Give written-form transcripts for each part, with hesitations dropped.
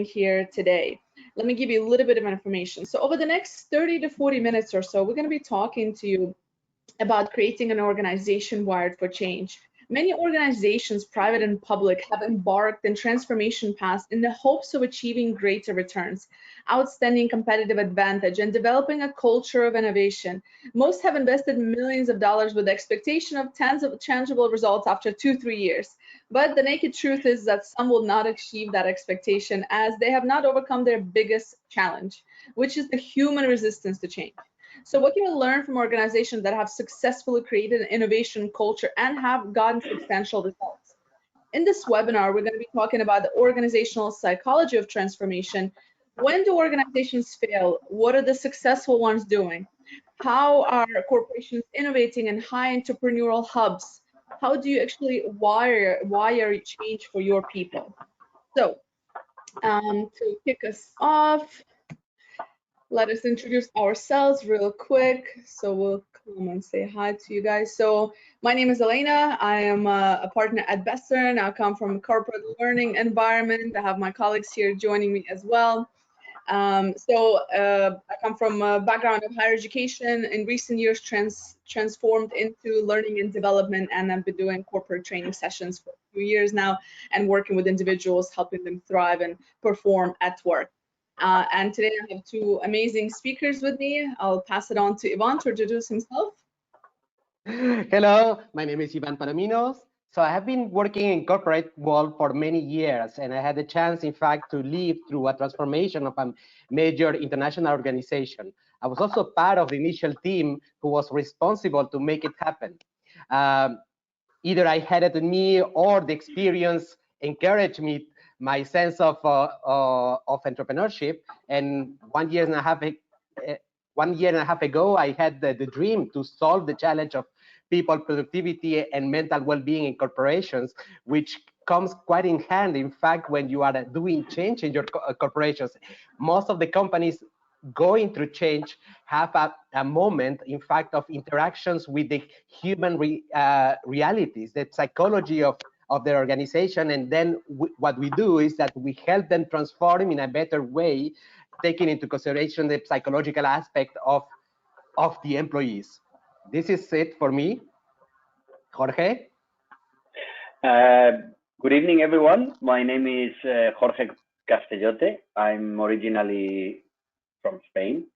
doing here today. Let me give you a little bit of information. So over the next 30 to 40 minutes or so, we're going to be talking to you about creating an organization wired for change. Many organizations, private and public, have embarked in transformation paths in the hopes of achieving greater returns, outstanding competitive advantage, and developing a culture of innovation. Most have invested millions of dollars with the expectation of tens of tangible results after 2, 3 years. But the naked truth is that some will not achieve that expectation as they have not overcome their biggest challenge, which is the human resistance to change. So what can we learn from organizations that have successfully created an innovation culture and have gotten substantial results? In this webinar, we're going to be talking about the organizational psychology of transformation. When do organizations fail? What are the successful ones doing? How are corporations innovating in high entrepreneurial hubs? How do you actually wire change for your people? So to kick us off, let us introduce ourselves real quick. So we'll come and say hi to you guys. So my name is Elena. I am a partner at Bestern. I come from a corporate learning environment. I have my colleagues here joining me as well. I come from a background of higher education. In recent years, transformed into learning and development, and I've been doing corporate training sessions for a few years now and working with individuals, helping them thrive and perform at work. And today I have two amazing speakers with me. I'll pass it on to Ivan to introduce himself. Hello, my name is Ivan Palominos. So I have been working in corporate world for many years, and I had the chance, in fact, to live through a transformation of a major international organization. I was also part of the initial team who was responsible to make it happen. Either I had it in me or the experience encouraged me my sense of entrepreneurship. And 1 year and a half ago, I had the dream to solve the challenge of people productivity and mental well-being in corporations, which comes quite in hand, in fact, when you are doing change in your corporations. Most of the companies going through change have a moment, in fact, of interactions with the human realities, the psychology of their organization. And then what we do is that we help them transform in a better way, taking into consideration the psychological aspect of the employees. This is it for me. Jorge? Good evening, everyone. My name is Jorge Castellote. I'm originally from Spain.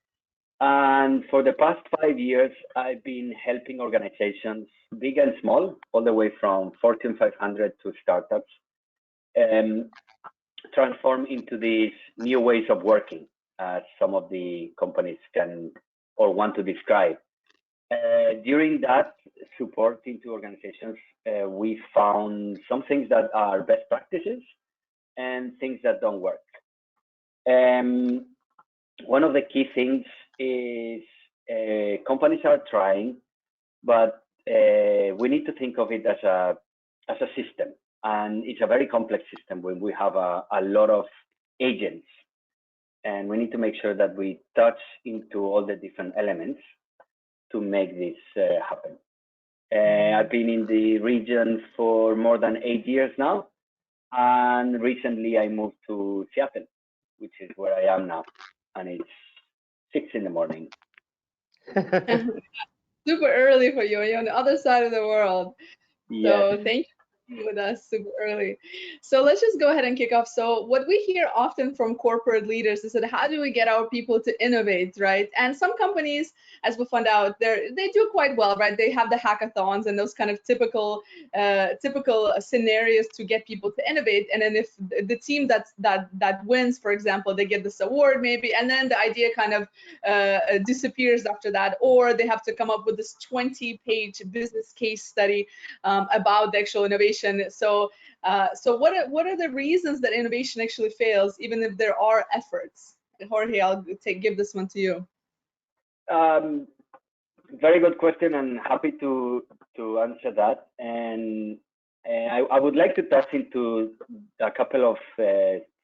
And for the past 5 years, I've been helping organizations, big and small, all the way from Fortune 500 to startups, transform into these new ways of working, as some of the companies can or want to describe. During that support into organizations, we found some things that are best practices and things that don't work. One of the key things is companies are trying, but we need to think of it as a system, and it's a very complex system when we have a lot of agents, and we need to make sure that we touch into all the different elements to make this happen. I've been in the region for more than 8 years now, and recently I moved to Seattle, which is where I am now, and it's 6 in the morning. Super early for you. You're on the other side of the world. Yes. So thank you for being with us super early. So let's just go ahead and kick off. So what we hear often from corporate leaders is that how do we get our people to innovate, right? And some companies, as we found out, they do quite well, right? They have the hackathons and those kind of typical scenarios to get people to innovate. And then if the team that wins, for example, they get this award maybe, and then the idea kind of disappears after that, or they have to come up with this 20-page business case study about the actual innovation. So what are the reasons that innovation actually fails, even if there are efforts? Jorge, I'll give this one to you. Very good question, and happy to answer that. And I would like to touch into a couple of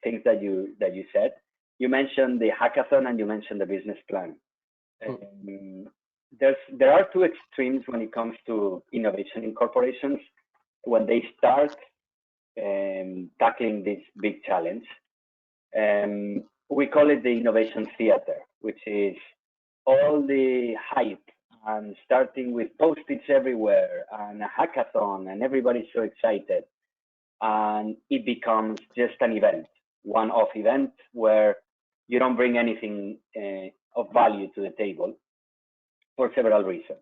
things that you said. You mentioned the hackathon and you mentioned the business plan. There are two extremes when it comes to innovation in corporations. When they start tackling this big challenge, We call it the innovation theater, which is all the hype and starting with post-its everywhere and a hackathon and everybody's so excited. And it becomes just an event, one-off event where you don't bring anything of value to the table for several reasons.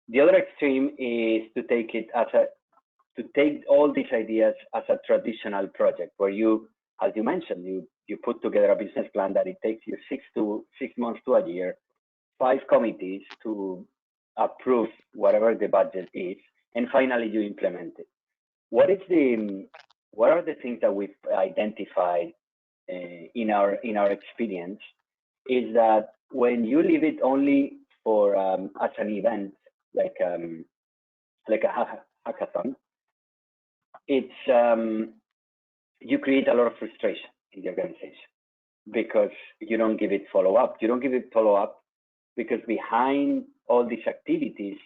The other extreme is to take it as to take all these ideas as a traditional project where you, as you mentioned, you put together a business plan that it takes you 6 months to a year, 5 committees to approve whatever the budget is, and finally you implement it. What are the things that we've identified in our experience is that when you leave it only for as an event like a hackathon, it's you create a lot of frustration in the organization because you don't give it follow up. You don't give it follow up because behind all these activities,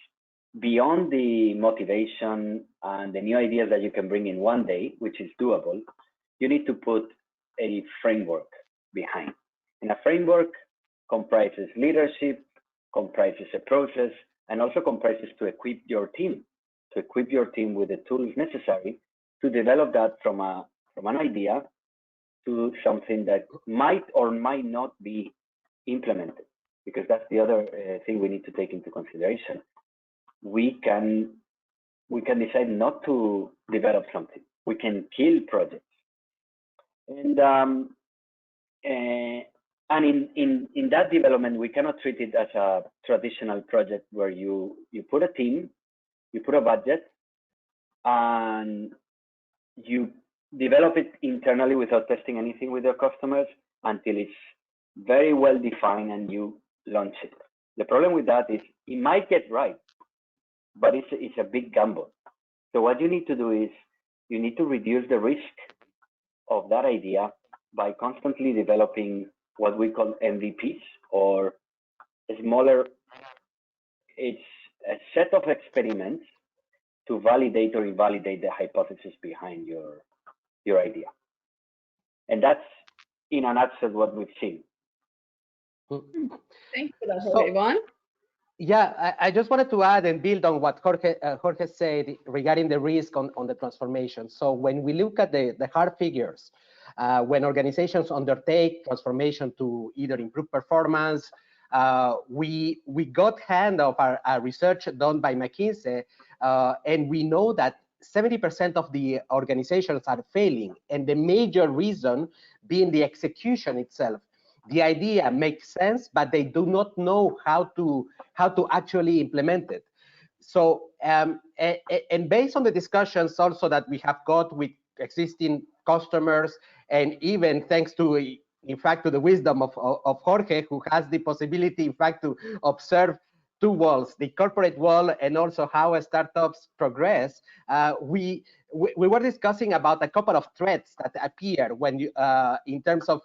beyond the motivation and the new ideas that you can bring in one day, which is doable, you need to put a framework behind. And a framework comprises leadership, comprises a process, and also comprises to equip your team with the tools necessary to develop that from an idea to something that might or might not be implemented. Because that's the other thing we need to take into consideration. We can decide not to develop something. We can kill projects. And in that development, we cannot treat it as a traditional project where you put a team, you put a budget, and you develop it internally without testing anything with your customers until it's very well defined and you launch it. The problem with that is it might get right, but it's a big gamble. So what you need to do is you need to reduce the risk of that idea by constantly developing what we call MVPs, or smaller, it's a set of experiments to validate or invalidate the hypothesis behind your idea. And that's in a nutshell what we've seen. Thanks for that, Jorge. Iván? Yeah, I just wanted to add and build on what Jorge said regarding the risk on the transformation. So when we look at the hard figures, when organizations undertake transformation to either improve performance, we got hand of our research done by McKinsey, and we know that 70% of the organizations are failing, and the major reason being the execution itself. The idea makes sense, but they do not know how to actually implement it. So, and based on the discussions also that we have got with existing customers, and even thanks to, in fact, to the wisdom of Jorge, who has the possibility, in fact, to observe two worlds, the corporate world and also how startups progress, we were discussing about a couple of threats that appear when you, in terms of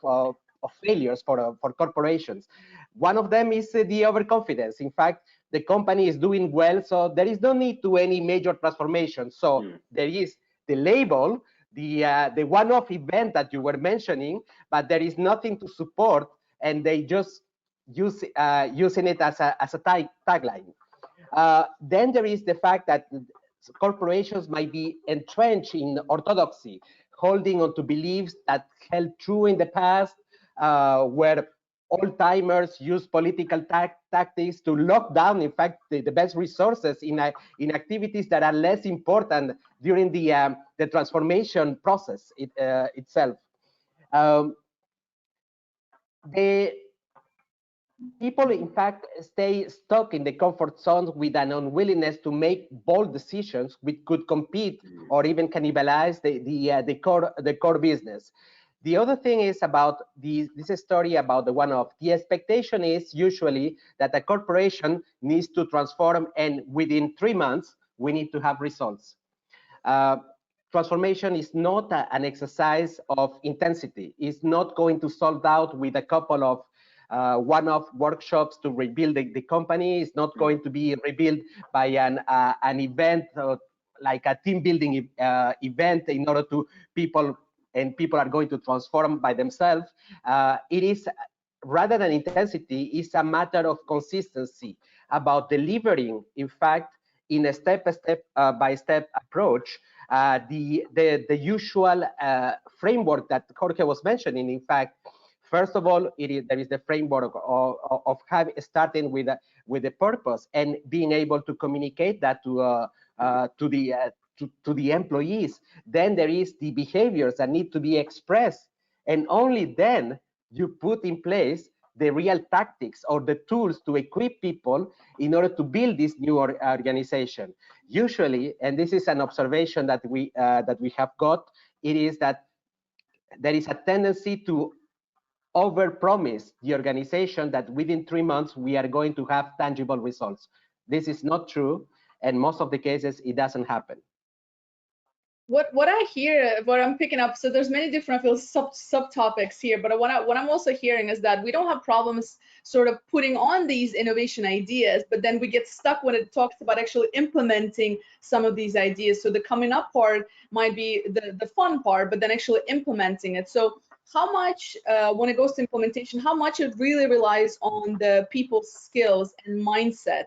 failures for corporations. One of them is the overconfidence. In fact, the company is doing well, so there is no need to any major transformation. So there is the label, the one-off event that you were mentioning, but there is nothing to support, and they just using it as a tagline. Then there is the fact that corporations might be entrenched in orthodoxy, holding on to beliefs that held true in the past, where old-timers use political tactics to lock down, in fact, the best resources in activities that are less important during the transformation process itself. The people, in fact, stay stuck in the comfort zone with an unwillingness to make bold decisions which could compete or even cannibalize the core business. The other thing is about this story about the one-off. The expectation is usually that a corporation needs to transform, and within 3 months, we need to have results. Transformation is not an exercise of intensity. It's not going to sold out with a couple of one-off workshops to rebuild the company. It's not going to be rebuilt by an event like a team building event in order to people and people are going to transform by themselves. It is, rather than intensity, is a matter of consistency about delivering, in fact, in a step-by-step approach, the usual framework that Jorge was mentioning. In fact, first of all, there is the framework of starting with the purpose and being able to communicate that to the employees. Then there is the behaviors that need to be expressed, and only then you put in place the real tactics or the tools to equip people in order to build this new organization. Usually, and this is an observation that we have got, it is that there is a tendency to overpromise the organization that within 3 months we are going to have tangible results. This is not true, and most of the cases it doesn't happen. What I hear, what I'm picking up, so there's many different subtopics here, but what I'm also hearing is that we don't have problems sort of putting on these innovation ideas, but then we get stuck when it talks about actually implementing some of these ideas. So the coming up part might be the fun part, but then actually implementing it. So how much, when it goes to implementation, how much it really relies on the people's skills and mindset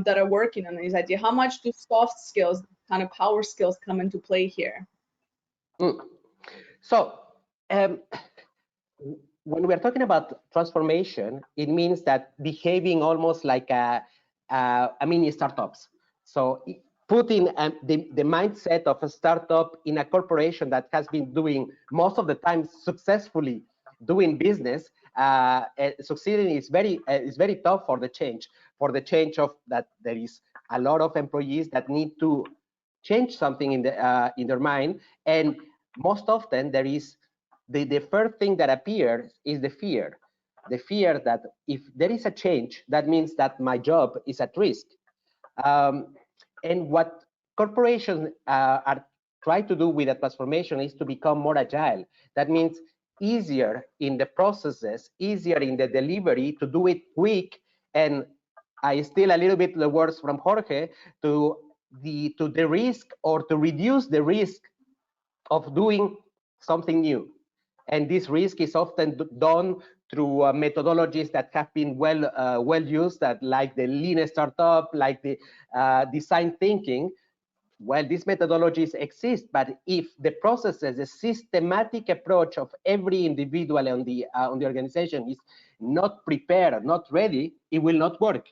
that are working on these ideas? How much do soft skills, kind of power skills, come into play here? So when we're talking about transformation, it means that behaving almost like a mini startups. So putting the mindset of a startup in a corporation that has been doing most of the time successfully doing business, succeeding is very tough for the change of that. There is a lot of employees that need to change something in their mind, and most often there is the first thing that appears is the fear that if there is a change, that means that my job is at risk. And what corporations are trying to do with a transformation is to become more agile. That means easier in the processes, easier in the delivery, to do it quick. And I steal a little bit the words from Jorge, to the risk, or to reduce the risk of doing something new. And this risk is often done through methodologies that have been well used, that like the lean startup, like the design thinking. Well, these methodologies exist, but if the processes, the systematic approach of every individual on the organization is not prepared, not ready, it will not work.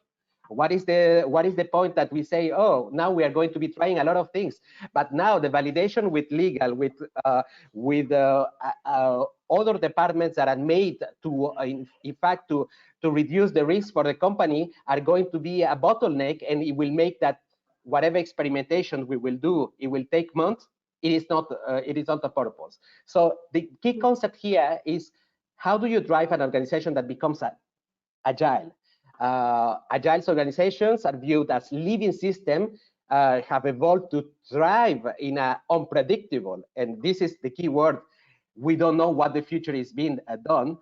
What is the point that we say, oh, now we are going to be trying a lot of things, but now the validation with legal, with other departments that are made to, in fact, to reduce the risk for the company, are going to be a bottleneck, and it will make that whatever experimentation we will do, it will take months. It is not the purpose. So the key concept here is, how do you drive an organization that becomes agile? Agile organizations are viewed as living systems, have evolved to thrive in an unpredictable, and this is the key word, we don't know what the future is being done,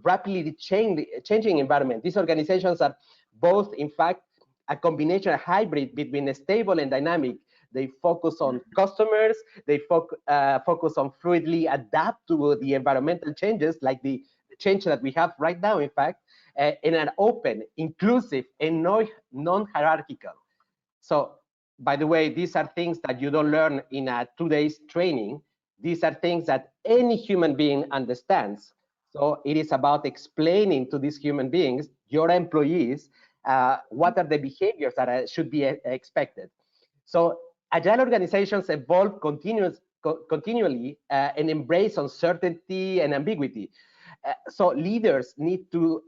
rapidly changing environment. These organizations are both, in fact, a combination, a hybrid between a stable and dynamic. They focus on customers, they focus on fluidly adapt to the environmental changes, like the change that we have right now, in fact, in an open, inclusive, and non-hierarchical. So, by the way, these are things that you don't learn in a 2 days training. These are things that any human being understands. So it is about explaining to these human beings, your employees, what are the behaviors that should be expected. So agile organizations evolve continually and embrace uncertainty and ambiguity. So leaders need to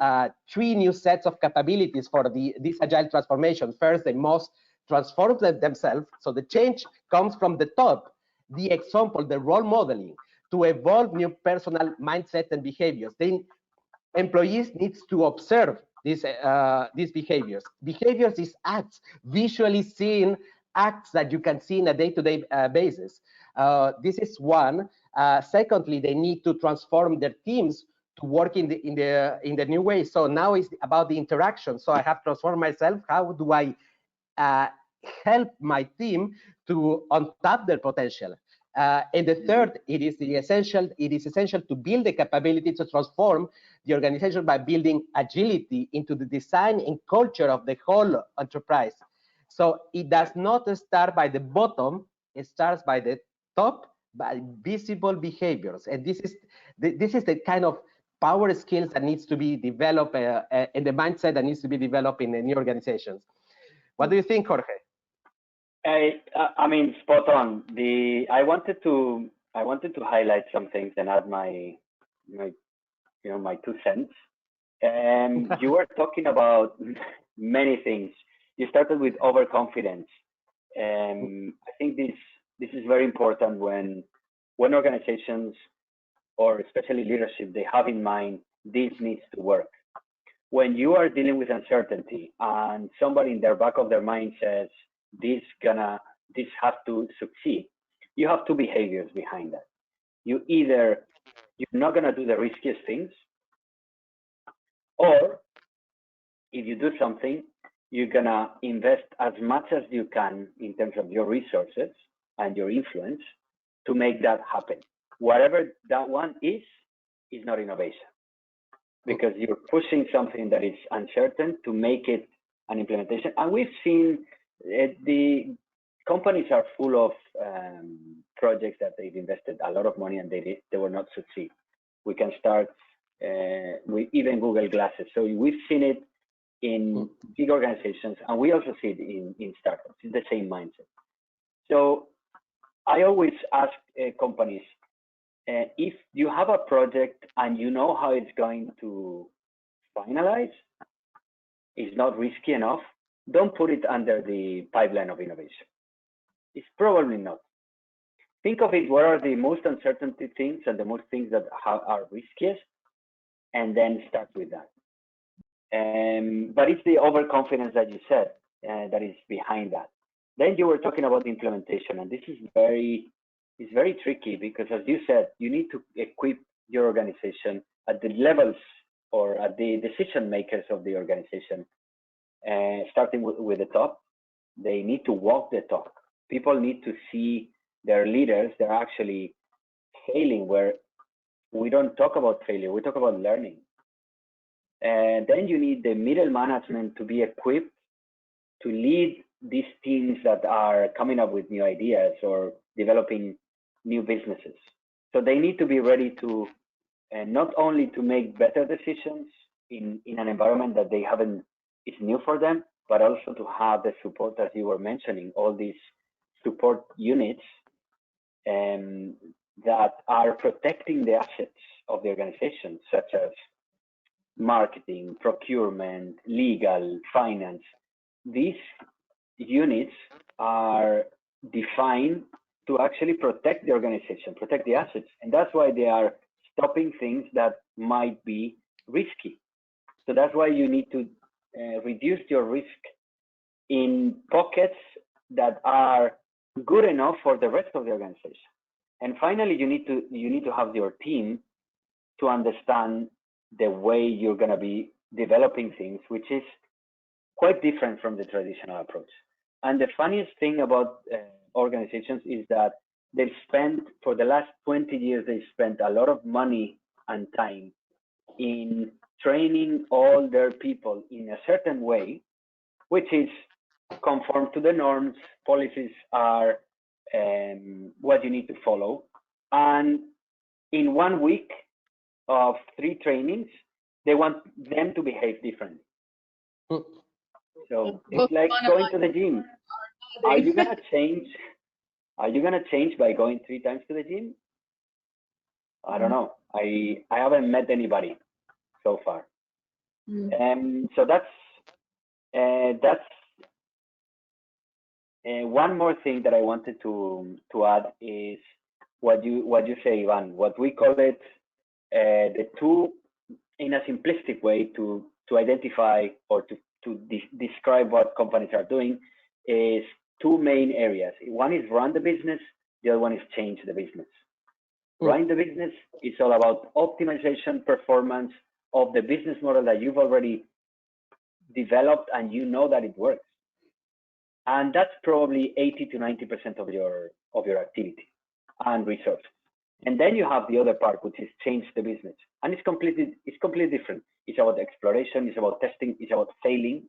3 new sets of capabilities for this agile transformation. First, they must transform themselves. So the change comes from the top, the example, the role modeling, to evolve new personal mindsets and behaviors. Then employees need to observe these behaviors. Behaviors is acts, visually seen acts that you can see on a day-to-day basis. This is one. Secondly, they need to transform their teams to work in the new way. So now it's about the interaction. So I have transformed myself. How do I help my team to untap their potential? And the third, it is essential to build the capability to transform the organization by building agility into the design and culture of the whole enterprise. So it does not start by the bottom, it starts by the top, by visible behaviors. And this is the kind of power skills that needs to be developed and the mindset that needs to be developed in the new organizations. What do you think, Jorge? I mean, spot on. I wanted to highlight some things and add my 2 cents. You were talking about many things. You started with overconfidence. I think this is very important when organizations, or especially leadership, they have in mind this needs to work. When you are dealing with uncertainty and somebody in their back of their mind says this has to succeed, you have two behaviors behind that. You're not gonna do the riskiest things, or if you do something, you're gonna invest as much as you can in terms of your resources and your influence to make that happen. Whatever that one is not innovation, because you're pushing something that is uncertain to make it an implementation. And we've seen the companies are full of projects that they've invested a lot of money and they will not succeed. We can start with even Google Glasses. So we've seen it in big organizations, and we also see it in startups. It's the same mindset. So I always ask companies, if you have a project and you know how it's going to finalize, it's not risky enough, don't put it under the pipeline of innovation. It's probably not. Think of it, what are the most uncertainty things and the most things that are riskiest, and then start with that. But it's the overconfidence that you said that is behind that. Then you were talking about the implementation, and this is very tricky, because as you said, you need to equip your organization at the levels or at the decision makers of the organization, starting with the top. They need to walk the talk. People need to see their leaders, they're actually failing, where we don't talk about failure, we talk about learning. And then you need the middle management to be equipped to lead these teams that are coming up with new ideas or developing new businesses. So they need to be ready to not only to make better decisions in an environment that they haven't, is new for them, but also to have the support, as you were mentioning, all these support units that are protecting the assets of the organization, such as marketing, procurement, legal, finance. These units are defined to actually protect the organization, protect the assets. And that's why they are stopping things that might be risky. So that's why you need to reduce your risk in pockets that are good enough for the rest of the organization. And finally, you need to have your team to understand the way you're going to be developing things, which is quite different from the traditional approach. And the funniest thing about organizations is that they've spent, for the last 20 years, they've spent a lot of money and time in training all their people in a certain way, which is conform to the norms. Policies are what you need to follow. And in 1 week of 3 trainings, they want them to behave differently. So it's like going to the gym. Are you gonna change? Are you gonna change by going 3 times to the gym? I don't know. I haven't met anybody so far. So that's one more thing that I wanted to add is what you say, Ivan. What we call it the two, in a simplistic way, to identify or to describe what companies are doing, is 2 main areas. One is run the business, the other one is change the business. Run the business is all about optimization, performance of the business model that you've already developed and you know that it works. And that's probably 80 to 90% of your activity. and resources. And then you have the other part, which is change the business. And it's completely different. It's about exploration, it's about testing, it's about failing.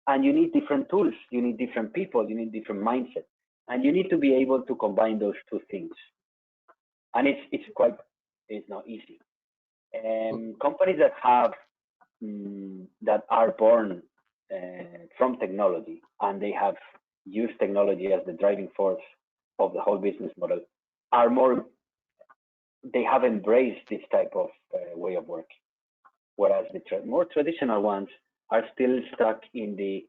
And you need different tools, you need different people, you need different mindset. And you need to be able to combine those two things. And it's not easy. Companies that have that are born from technology and they have used technology as the driving force of the whole business model they have embraced this type of way of working, whereas the more traditional ones are still stuck in the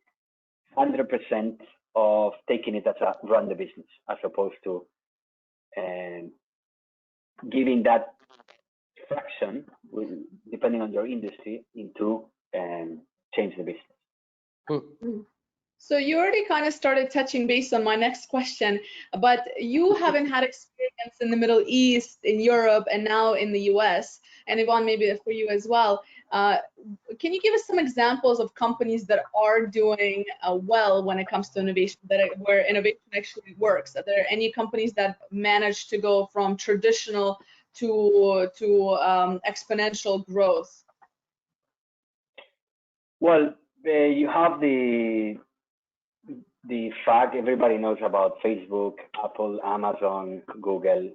100% of taking it as a run the business, as opposed to giving that fraction, depending on your industry, into change the business. So you already kind of started touching base on my next question, but you haven't had experience in the Middle East, in Europe, and now in the US. And Yvonne, maybe for you as well. Can you give us some examples of companies that are doing well when it comes to innovation, where innovation actually works? Are there any companies that manage to go from traditional to exponential growth? Well, you have the fact everybody knows about Facebook, Apple, Amazon, Google.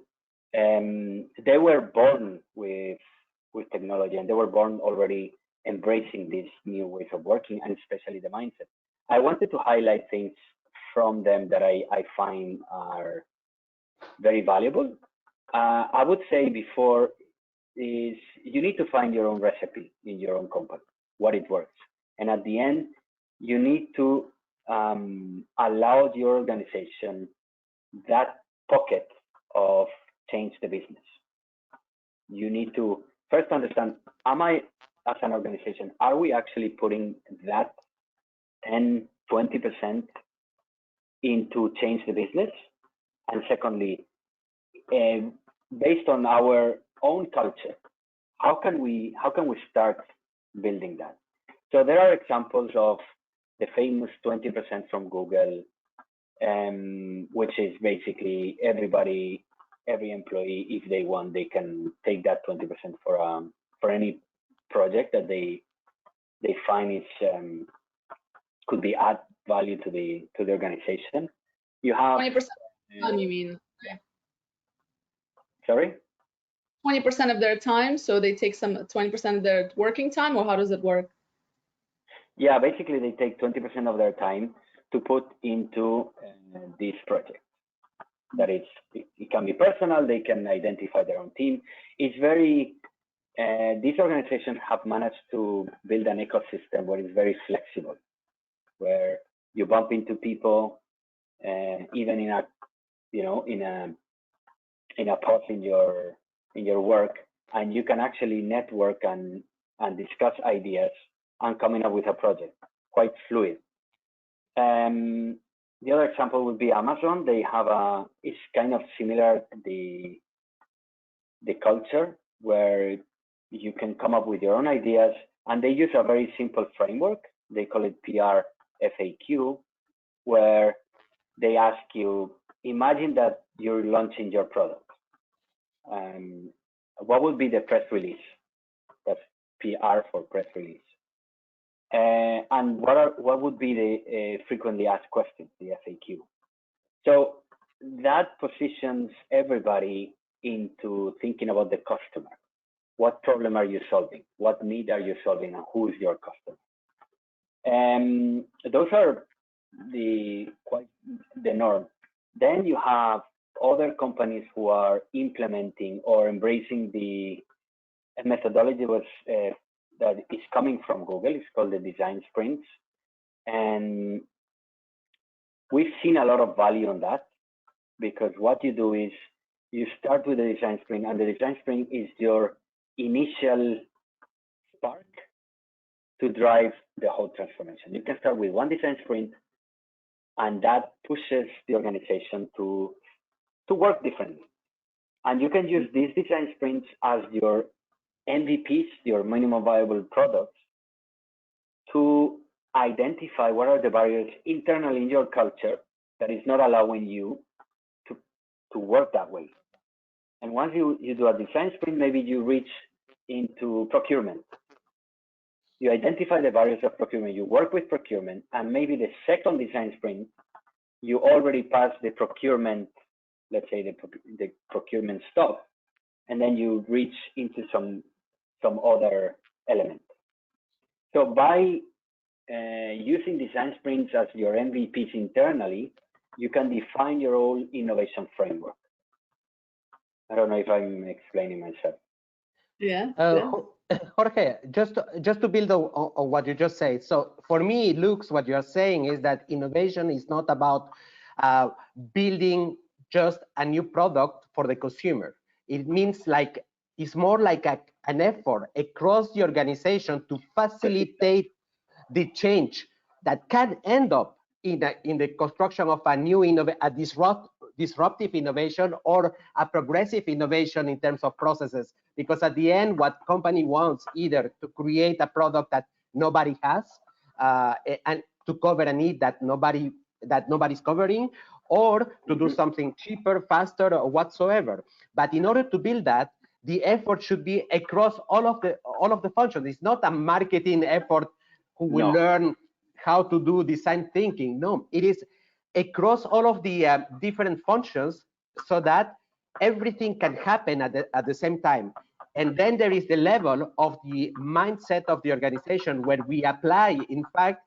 They were born with technology, and they were born already embracing these new ways of working, and especially the mindset. I wanted to highlight things from them that I find are very valuable. I would say before is you need to find your own recipe in your own company, what it works. And at the end, you need to allow your organization that pocket of change the business. You need to first understand, am I, as an organization, are we actually putting that 10, 20% into change the business? And secondly, based on our own culture, how can we start building that? So there are examples of the famous 20% from Google, which is basically every employee, if they want, they can take that 20% for any project that they find is could be add value to the organization. You have 20% of the time, you mean? Sorry? 20% of their time, so they take some 20% of their working time, or how does it work? Yeah, basically they take 20% of their time to put into this project. That it can be personal, they can identify their own team. It's very, these organizations have managed to build an ecosystem where it's very flexible, where you bump into people, even in a, in a pause in your work, and you can actually network and discuss ideas and coming up with a project, quite fluid. The other example would be Amazon. They have it's kind of similar, the culture where you can come up with your own ideas, and they use a very simple framework. They call it PR FAQ, where they ask you, imagine that you're launching your product. What would be the press release? That's PR for press release. And what would be the frequently asked questions, the FAQ? So that positions everybody into thinking about the customer. What problem are you solving? What need are you solving? And who is your customer? Those are the norm. Then you have other companies who are implementing or embracing the methodology that is coming from Google. It's called the design sprints. And we've seen a lot of value on that, because what you do is you start with the design sprint, and the design sprint is your initial spark to drive the whole transformation. You can start with one design sprint, and that pushes the organization to work differently. And you can use these design sprints as your MVPs, your minimum viable products, to identify what are the barriers internally in your culture that is not allowing you to work that way. And once you do a design sprint, maybe you reach into procurement. You identify the barriers of procurement, you work with procurement, and maybe the second design sprint, you already pass the procurement, let's say the procurement stop, and then you reach into some other element. So by using design sprints as your MVPs internally, you can define your own innovation framework. I don't know if I'm explaining myself. Yeah. Jorge, just to build on what you just said. So for me, it looks what you're saying is that innovation is not about building just a new product for the consumer. It means like it's more like an effort across the organization to facilitate the change that can end up in the construction of a new disruptive innovation or a progressive innovation in terms of processes. Because at the end, what company wants either to create a product that nobody has and to cover a need that nobody's covering, or to do something cheaper, faster, or whatsoever. But in order to build that, the effort should be across all of the functions. It's not a marketing effort who will learn how to do design thinking. No, it is across all of the different functions so that everything can happen at the same time. And then there is the level of the mindset of the organization where we apply, in fact,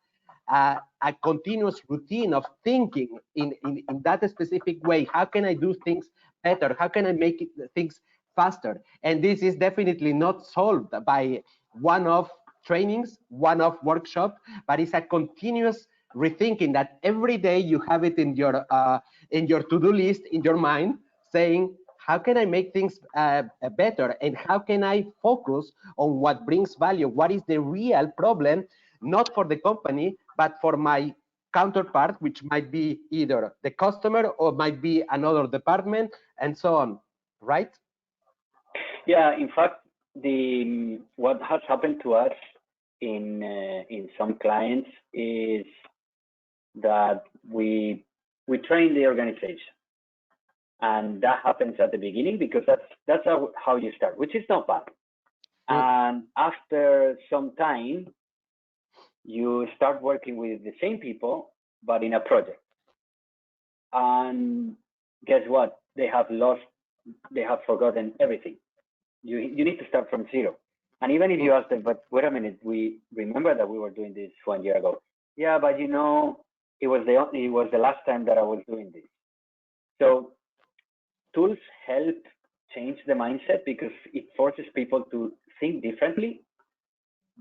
a continuous routine of thinking in that specific way. How can I do things better? How can I make things faster? And this is definitely not solved by one-off trainings, one-off workshop, but it's a continuous rethinking that every day you have it in your to-do list, in your mind, saying, how can I make things better? And how can I focus on what brings value? What is the real problem, not for the company, but for my counterpart, which might be either the customer or might be another department, and so on, right? Yeah, in fact, what has happened to us in some clients is that we train the organization, and that happens at the beginning because that's how you start, which is not bad. And after some time, you start working with the same people, but in a project. And guess what? They have forgotten everything. You need to start from zero. And even if you ask them, but wait a minute, we remember that we were doing this 1 year ago. Yeah, but you know, it was the last time that I was doing this. So tools help change the mindset because it forces people to think differently.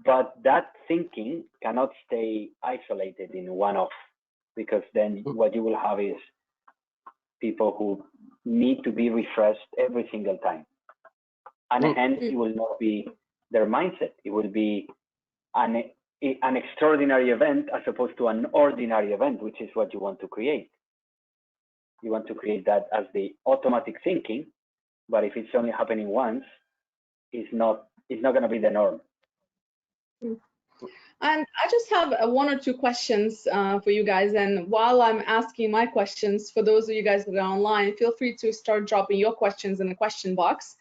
But that thinking cannot stay isolated in one-off, because then what you will have is people who need to be refreshed every single time. And hence it will not be their mindset. It will be an extraordinary event as opposed to an ordinary event, which is what you want to create. You want to create that as the automatic thinking, but if it's only happening once, it's not going to be the norm. And I just have one or two questions for you guys. And while I'm asking my questions, for those of you guys that are online, feel free to start dropping your questions in the question box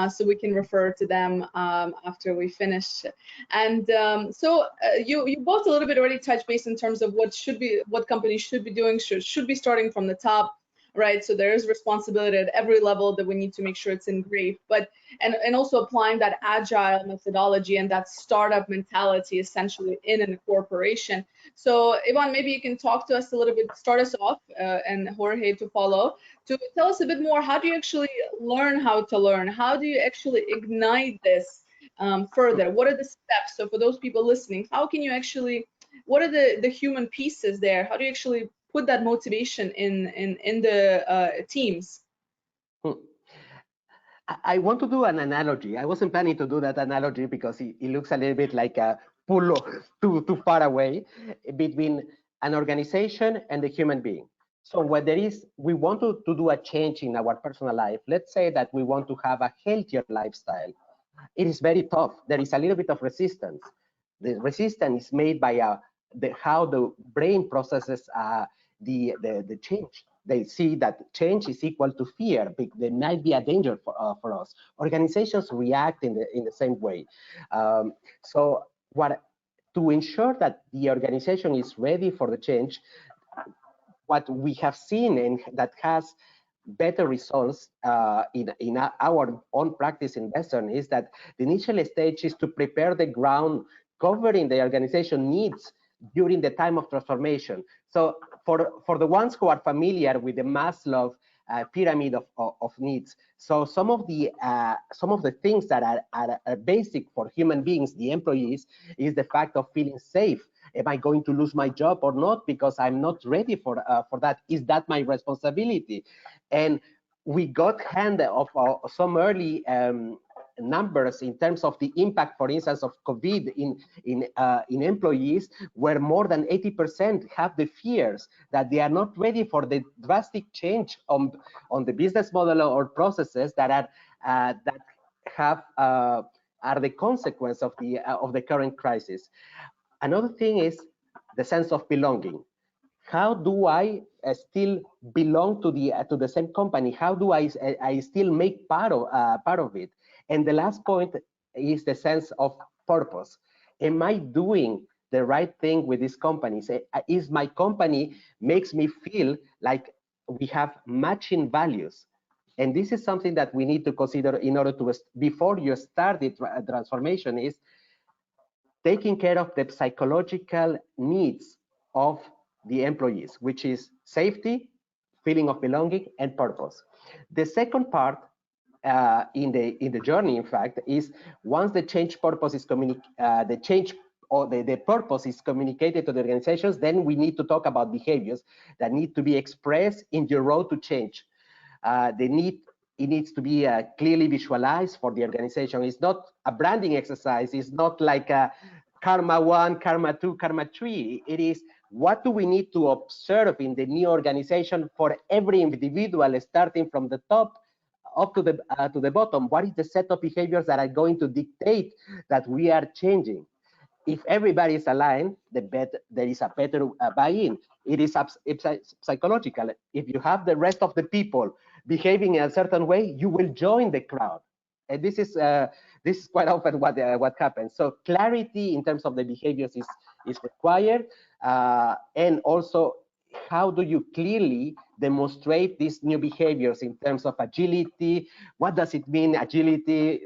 so we can refer to them after we finish. And so you both a little bit already touched base in terms of what companies should be doing, should be starting from the top. Right, so there is responsibility at every level that we need to make sure it's engraved, but and also applying that agile methodology and that startup mentality essentially in a corporation. So Ivan, maybe you can talk to us a little bit, start us off, and Jorge to follow, to tell us a bit more. How do you actually learn how to learn? How do you actually ignite this further? What are the steps? So for those people listening, how can you actually, what are the human pieces there? How do you actually put that motivation in the teams? I want to do an analogy. I wasn't planning to do that analogy because it looks a little bit like a pull too far away between an organization and the human being. So what there is, we want to do a change in our personal life. Let's say that we want to have a healthier lifestyle. It is very tough. There is a little bit of resistance. The resistance is made by how the brain processes the change. they see that change is equal to fear. There might be a danger for us. Organizations react in the same way. So what to ensure that the organization is ready for the change, what we have seen and that has better results in our own practice in Western is that the initial stage is to prepare the ground, covering the organization needs during the time of transformation. So for the ones who are familiar with the Maslow pyramid of needs, so some of the things that are basic for human beings, the employees, is the fact of feeling safe. Am I going to lose my job or not because I'm not ready for that? Is that my responsibility? And we got hand of some early numbers in terms of the impact, for instance, of COVID in employees, where more than 80% have the fears that they are not ready for the drastic change on the business model or processes that are are the consequence of the current crisis. Another thing is the sense of belonging. How do I still belong to the same company? How do I still make part of it? And the last point is the sense of purpose. Am I doing the right thing with this company? Is my company makes me feel like we have matching values? And this is something that we need to consider in order to, before you start the transformation, is taking care of the psychological needs of the employees, which is safety, feeling of belonging, and purpose. The second part in the journey, in fact, is once the change purpose is the change or the purpose is communicated to the organizations, then we need to talk about behaviors that need to be expressed in your road to change. It needs to be clearly visualized for the organization. It's not a branding exercise. It's not like a karma 1, karma 2, karma 3. It is what do we need to observe in the new organization for every individual, starting from the top up to the bottom. What is the set of behaviors that are going to dictate that we are changing? If everybody is aligned, there is a better buy-in. It is psychological. If you have the rest of the people behaving in a certain way, you will join the crowd. And this is quite often what happens. So clarity in terms of the behaviors is required, and also how do you clearly demonstrate these new behaviors in terms of agility? What does it mean, agility?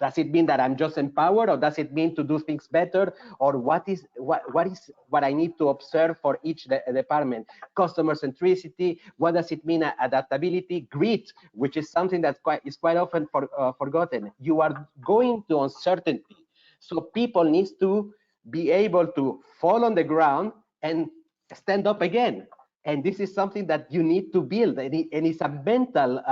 Does it mean that I'm just empowered, or does it mean to do things better? Or what I need to observe for each department? Customer centricity. What does it mean? Adaptability, grit, which is something that is quite often forgotten. You are going to uncertainty, so people need to be able to fall on the ground and stand up again. And this is something that you need to build, and it's a mental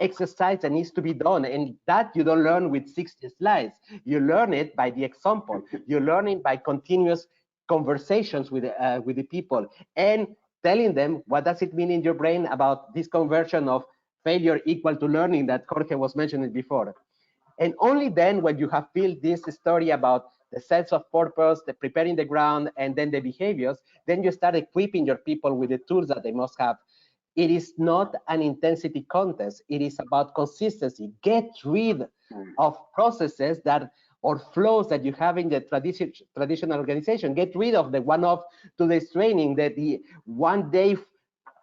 exercise that needs to be done, and that you don't learn with 60 slides. You learn it by the example. You learn it by continuous conversations with the people and telling them what does it mean in your brain about this conversion of failure equal to learning that Jorge was mentioning before. And only then, when you have built this story about the sense of purpose, the preparing the ground, and then the behaviors, then you start equipping your people with the tools that they must have. It is not an intensity contest. It is about consistency. Get rid of processes or flows that you have in the traditional organization. Get rid of the one-off today's training, the one-day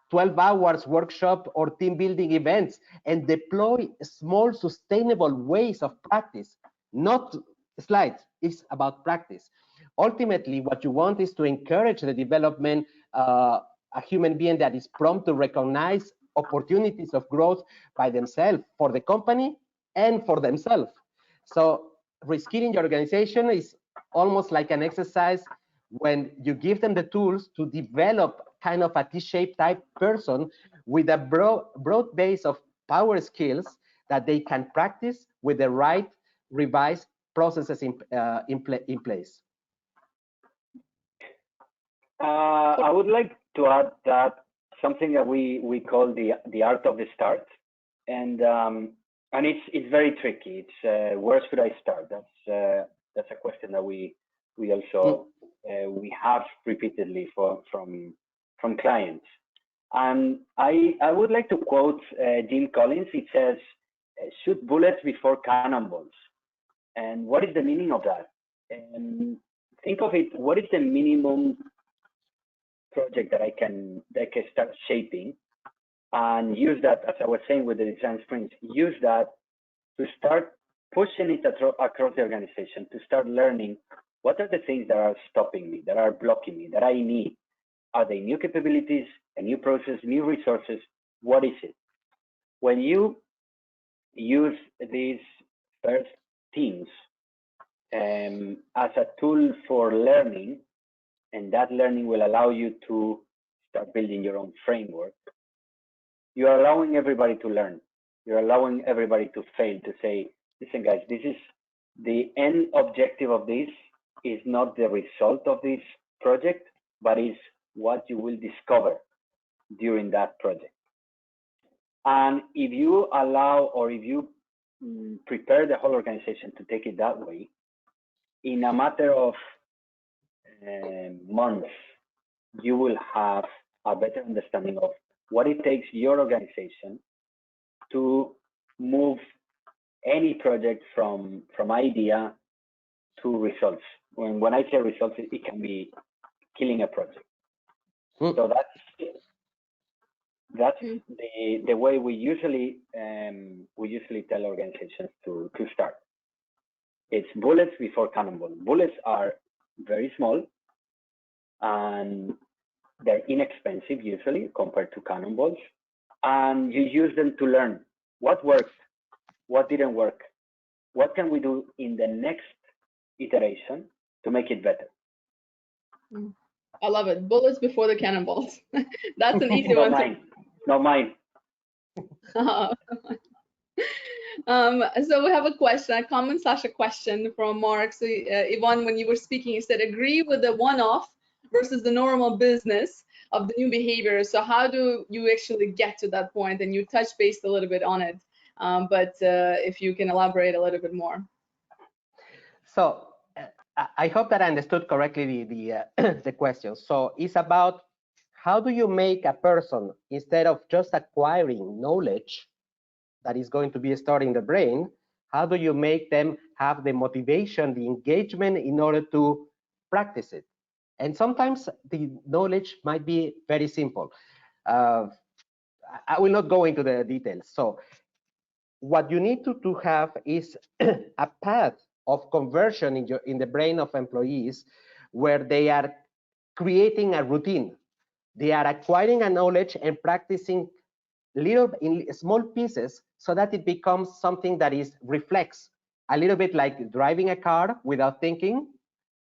12 hours workshop or team building events, and deploy small sustainable ways of practice, not slides. It's about practice. Ultimately, what you want is to encourage the development a human being that is prompt to recognize opportunities of growth by themselves, for the company and for themselves. So reskilling your organization is almost like an exercise when you give them the tools to develop kind of a T-shaped type person with a broad base of power skills that they can practice with the right revised processes in place. I would like to add that something that we call the art of the start, and it's very tricky. It's where should I start? That's a question that we also we have repeatedly from clients. And I would like to quote Jim Collins. It says, shoot bullets before cannonballs. And what is the meaning of that? And think of it, what is the minimum project that I can start shaping, and use that, as I was saying with the design sprints, use that to start pushing it across the organization, to start learning what are the things that are stopping me, that are blocking me, that I need. Are they new capabilities, a new process, new resources? What is it? When you use these first teams as a tool for learning, and that learning will allow you to start building your own framework, you're allowing everybody to learn. You're allowing everybody to fail, to say, listen, guys, this is the end objective of this is not the result of this project, but is what you will discover during that project. And if you allow, or if you prepare the whole organization to take it that way, in a matter of months, you will have a better understanding of what it takes your organization to move any project from idea to results. When I say results, it can be killing a project. So that's the way we usually tell organizations to start. It's bullets before cannonball. Bullets are very small and they're inexpensive usually compared to cannonballs, and you use them to learn what worked, what didn't work, what can we do in the next iteration to make it better. I love it. Bullets before the cannonballs. That's an easy Not one. mine. Not mine. So we have a question, a comment / a question from Mark. So Yvonne, when you were speaking, you said agree with the one-off versus the normal business of the new behaviors. So how do you actually get to that point? And you touched base a little bit on it, but if you can elaborate a little bit more. So I hope that I understood correctly the question. So it's about how do you make a person, instead of just acquiring knowledge that is going to be stored in the brain, how do you make them have the motivation, the engagement in order to practice it? And sometimes the knowledge might be very simple. I will not go into the details. So what you need to have is a path of conversion in the brain of employees where they are creating a routine. They are acquiring a knowledge and practicing in small pieces so that it becomes something that is reflex, a little bit like driving a car without thinking.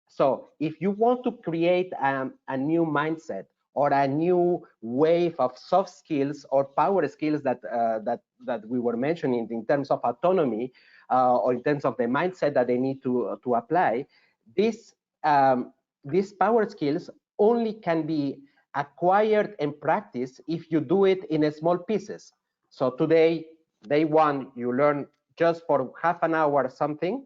So if you want to create a new mindset or a new wave of soft skills or power skills that we were mentioning in terms of autonomy or in terms of the mindset that they need to apply, these power skills only can be acquired and practiced if you do it in small pieces. So today, day one, you learn just for half an hour something,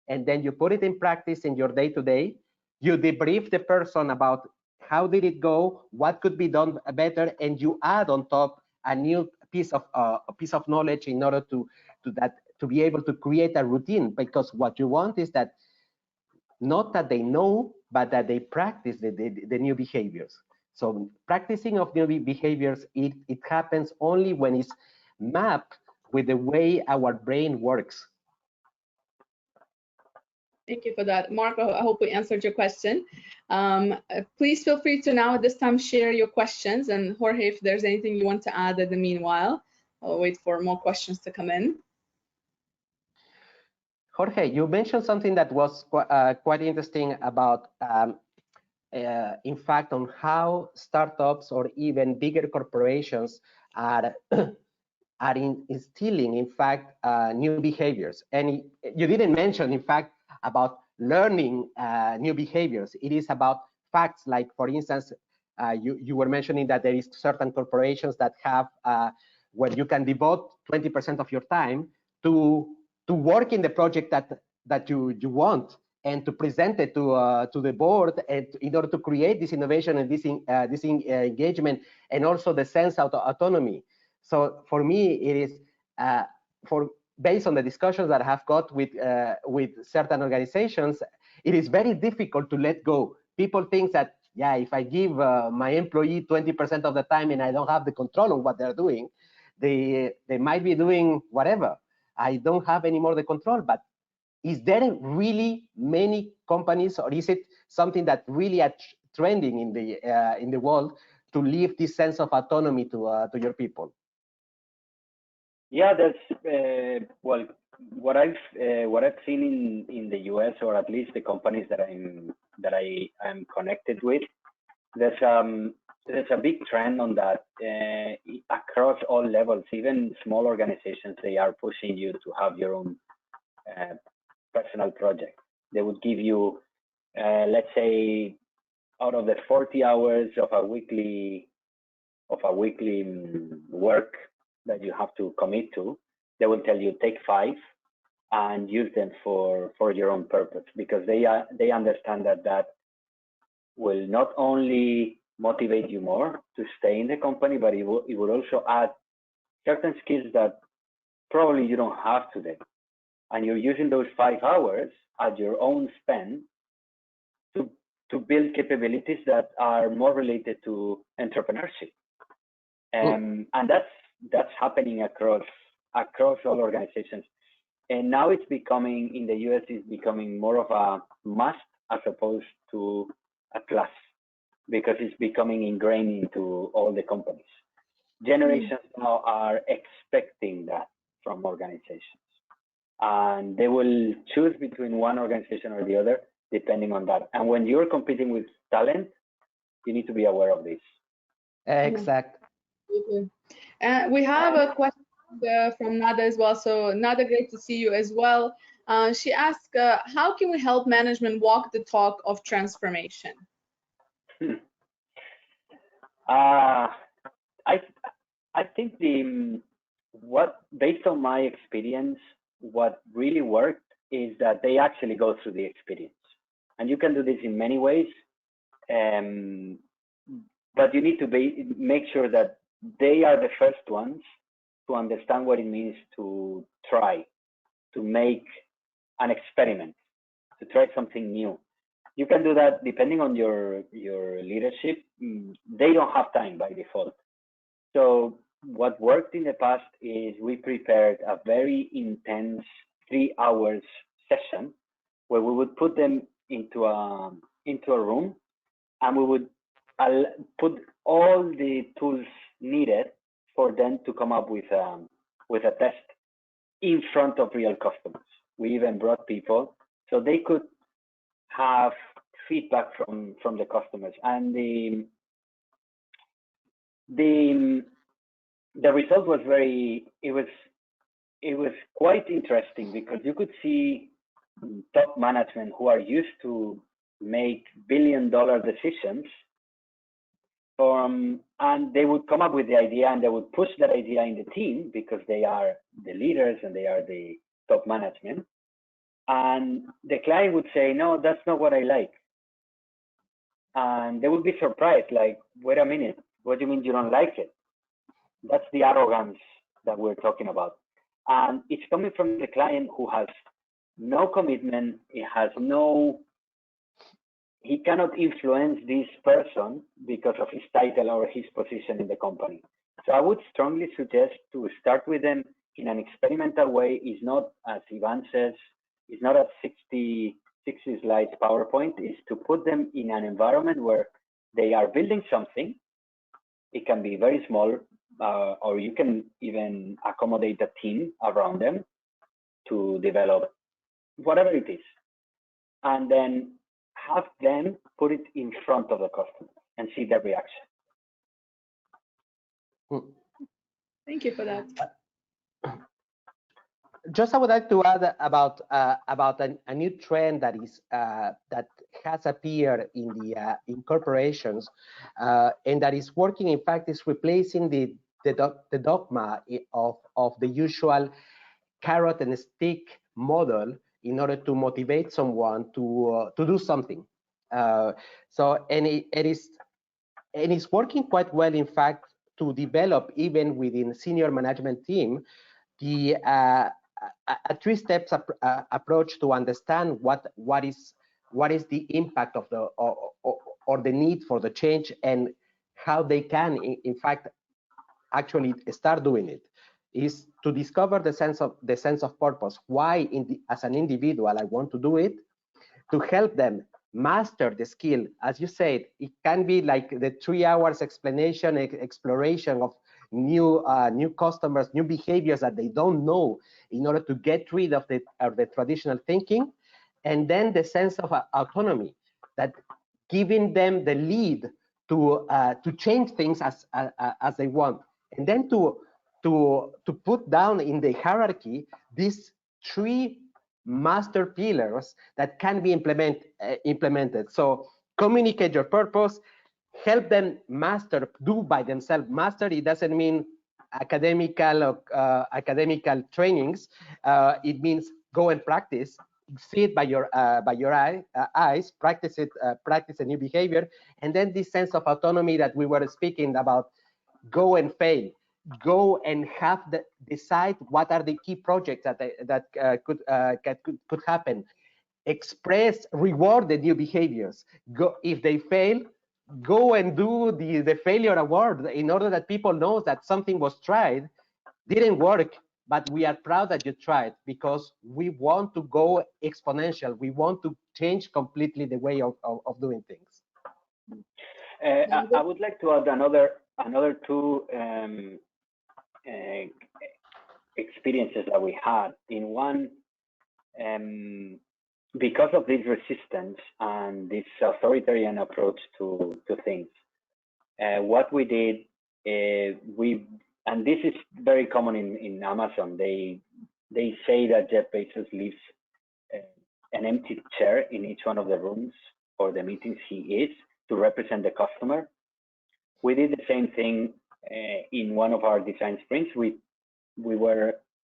and then you put it in practice in your day-to-day. You debrief the person about how did it go, what could be done better, and you add on top a new piece of knowledge in order to be able to create a routine. Because what you want is that not that they know, but that they practice the new behaviors. So practicing of new behaviors, it happens only when it's mapped with the way our brain works. Thank you for that, Mark. I hope we answered your question. Please feel free to now at this time share your questions. And Jorge, if there's anything you want to add in the meanwhile, I'll wait for more questions to come in. Jorge, you mentioned something that was quite interesting about, in fact, on how startups or even bigger corporations are instilling, in fact, new behaviors. And you didn't mention, in fact, about learning new behaviors. It is about facts, like, for instance, you were mentioning that there is certain corporations that have where you can devote 20% of your time to work in the project that you want. and to present it to the board, and in order to create this innovation and this engagement, and also the sense of autonomy. So for me, it is based on the discussions that I have got with certain organizations, it is very difficult to let go. People think that, yeah, if I give my employee 20% of the time and I don't have the control on what they're doing, they might be doing whatever. I don't have any more the control. But is there really many companies, or is it something that really are trending in the world, to leave this sense of autonomy to your people? Yeah, that's well, what I've seen in the US, or at least the companies that I am connected with. There's a big trend on that across all levels. Even small organizations, they are pushing you to have your own personal project. They would give you, let's say, out of the 40 hours of a weekly work that you have to commit to, they will tell you take 5 and use them for your own purpose, because they understand that will not only motivate you more to stay in the company, but it will also add certain skills that probably you don't have today, and you're using those 5 hours at your own spend to build capabilities that are more related to entrepreneurship. And that's happening across all organizations. And now it's becoming, in the US, it's becoming more of a must as opposed to a plus, because it's becoming ingrained into all the companies. Generations now are expecting that from organizations, and they will choose between one organization or the other depending on that. And when you're competing with talent, you need to be aware of this. Exactly. We have a question from Nada as well. So Nada, great to see you as well. She asked, how can we help management walk the talk of transformation? I think based on my experience, what really worked is that they actually go through the experience. And you can do this in many ways, but you need to make sure that they are the first ones to understand what it means to try, to make an experiment, to try something new. You can do that depending on your leadership. They don't have time by default. So what worked in the past is we prepared a very intense 3 hours session where we would put them into a room, and we would put all the tools needed for them to come up with a test in front of real customers. We even brought people so they could have feedback from the customers, and the result was it was quite interesting, because you could see top management who are used to make billion-dollar decisions and they would come up with the idea, and they would push that idea in the team because they are the leaders and they are the top management. And the client would say, no, that's not what I like. And they would be surprised, like, wait a minute, what do you mean you don't like it? That's the arrogance that we're talking about. And it's coming from the client who has no commitment. He cannot influence this person because of his title or his position in the company. So I would strongly suggest to start with them in an experimental way. It's not, as Ivan says, it's not a 60 slides PowerPoint. It's to put them in an environment where they are building something. It can be very small, or you can even accommodate a team around them to develop whatever it is. And then have them put it in front of the customer and see their reaction. Thank you for that. Just I would like to add about a new trend that has appeared in corporations, and that is working. In fact, is replacing the dogma of the usual carrot and stick model in order to motivate someone to do something. And it's working quite well, in fact, to develop even within senior management team the a three steps approach to understand what is the impact of the or the need for the change, and how they can in fact actually start doing it. Is to discover the sense of purpose, why as an individual I want to do it, to help them master the skill. As you said, it can be like the 3 hours explanation, exploration of new customers, new behaviors that they don't know, in order to get rid of the traditional thinking. And then the sense of autonomy, that giving them the lead to change things as they want. And then to put down in the hierarchy these 3 master pillars that can be implemented. So communicate your purpose, help them master, do by themselves. Master, it doesn't mean academical trainings. It means go and practice, see it by your eyes, practice it, practice a new behavior. And then this sense of autonomy that we were speaking about, go and fail, go and have decide what are the key projects that could happen. Express, reward the new behaviors. Go, if they fail, go and do the failure award, in order that people know that something was tried, didn't work, but we are proud that you tried, because we want to go exponential. We want to change completely the way of doing things. I would like to add another 2 experiences that we had. In one, because of this resistance and this authoritarian approach to things, what we did, and this is very common in Amazon, they say that Jeff Bezos leaves an empty chair in each one of the rooms or the meetings he is, to represent the customer. We did the same thing in one of our design sprints. We were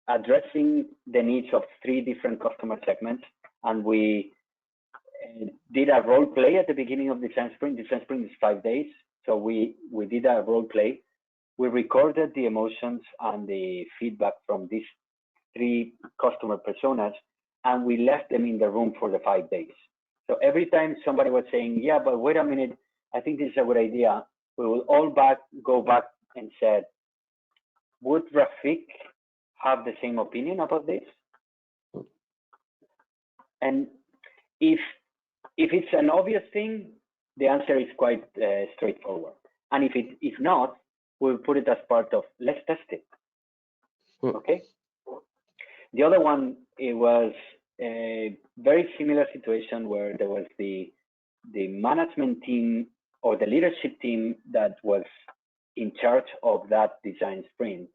addressing the needs of 3 different customer segments, and we did a role play at the beginning of the design sprint. Design sprint is 5 days, so we did a role play. We recorded the emotions and the feedback from these 3 customer personas, and we left them in the room for the 5 days. So every time somebody was saying, yeah, but wait a minute, I think this is a good idea, we will all go back and said, would Rafik have the same opinion about this? And if it's an obvious thing, the answer is quite straightforward. And if not, we'll put it as part of, let's test it. Okay. The other one, it was a very similar situation where there was the management team or the leadership team that was in charge of that design sprint.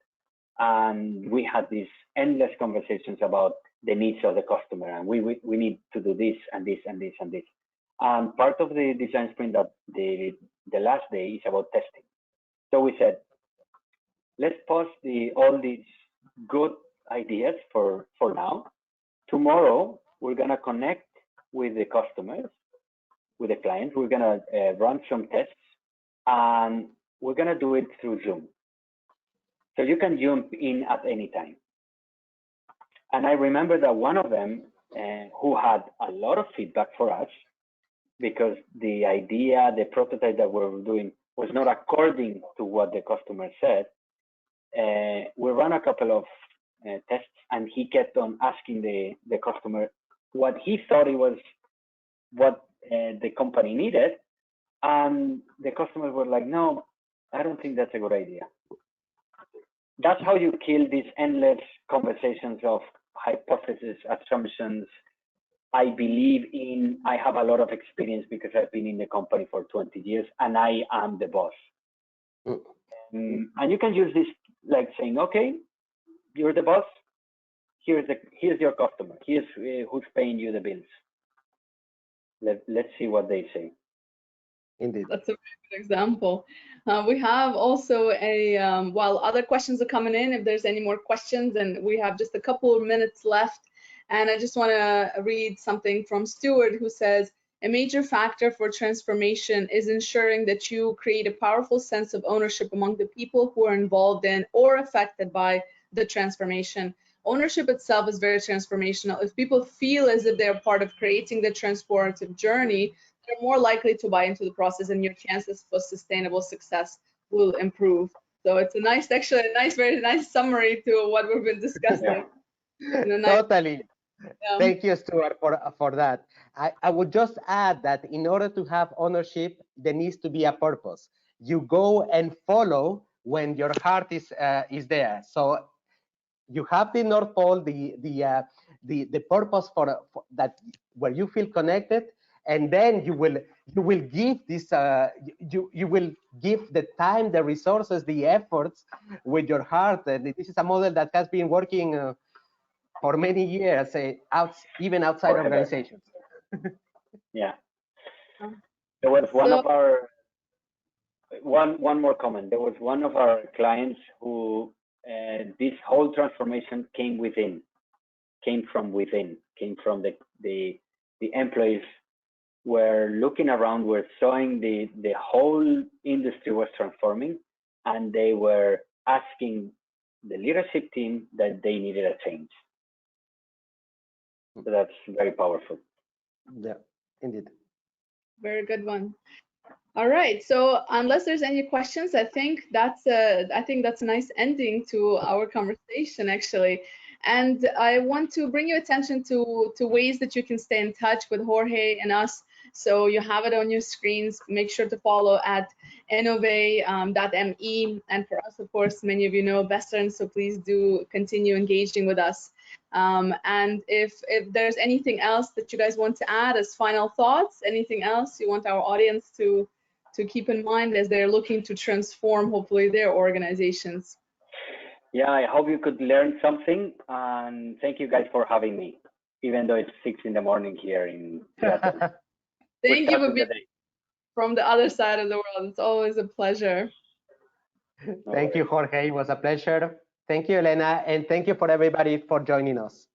And we had these endless conversations about the needs of the customer, and we need to do this and this and this and this. And part of the design sprint, that the last day, is about testing. So we said, let's pause all these good ideas for now. Tomorrow, we're gonna connect with the customers, with the clients. We're gonna run some tests, and we're gonna do it through Zoom. So you can jump in at any time. And I remember that one of them, who had a lot of feedback for us, because the idea, the prototype that we were doing was not according to what the customer said, we ran a couple of tests, and he kept on asking the customer what he thought it was, what the company needed. And the customers were like, no, I don't think that's a good idea. That's how you kill these endless conversations of hypotheses, assumptions. I believe in, I have a lot of experience because I've been in the company for 20 years and I am the boss. And you can use this like saying, okay, you're the boss. Here's your customer. Here's who's paying you the bills. Let's see what they say. Indeed. That's a very good example. We have also while other questions are coming in, if there's any more questions, and we have just a couple of minutes left, And I just want to read something from Stuart, who says, a major factor for transformation is ensuring that you create a powerful sense of ownership among the people who are involved in or affected by the transformation. Ownership itself is very transformational. If people feel as if they're part of creating the transformative journey, they're more likely to buy into the process, and your chances for sustainable success will improve. So it's a nice, actually, a nice, very nice summary to what we've been discussing. Yeah. Totally. Thank you, Stuart, for that. I would just add that in order to have ownership, there needs to be a purpose. You go and follow when your heart is there. So you have the North Pole, the purpose for that, where you feel connected, and then you will give this you will give the time, the resources, the efforts with your heart. And this is a model that has been working for many years, even outside Forever. organizations. Yeah. There was one of our one more comment. There was one of our clients who this whole transformation came from within, came from the employees were looking around, were seeing the whole industry was transforming, and they were asking the leadership team that they needed a change. So that's very powerful. Yeah, indeed. Very good one. All right. So unless there's any questions, I think that's a nice ending to our conversation, actually. And I want to bring your attention to ways that you can stay in touch with Jorge and us. So you have it on your screens. Make sure to follow at innovate.me. And for us, of course, many of you know Western, so please do continue engaging with us. And if there's anything else that you guys want to add as final thoughts, anything else you want our audience to keep in mind as they're looking to transform, hopefully, their organizations. Yeah, I hope you could learn something, and thank you guys for having me, even though it's 6 in the morning here in Seattle. Thank you for being from the other side of the world. It's always a pleasure. Thank you, Jorge. It was a pleasure. Thank you, Elena, and thank you for everybody for joining us.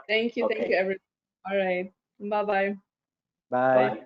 Thank you. Okay. Thank you, everyone. All right. Bye-bye. Bye. Bye.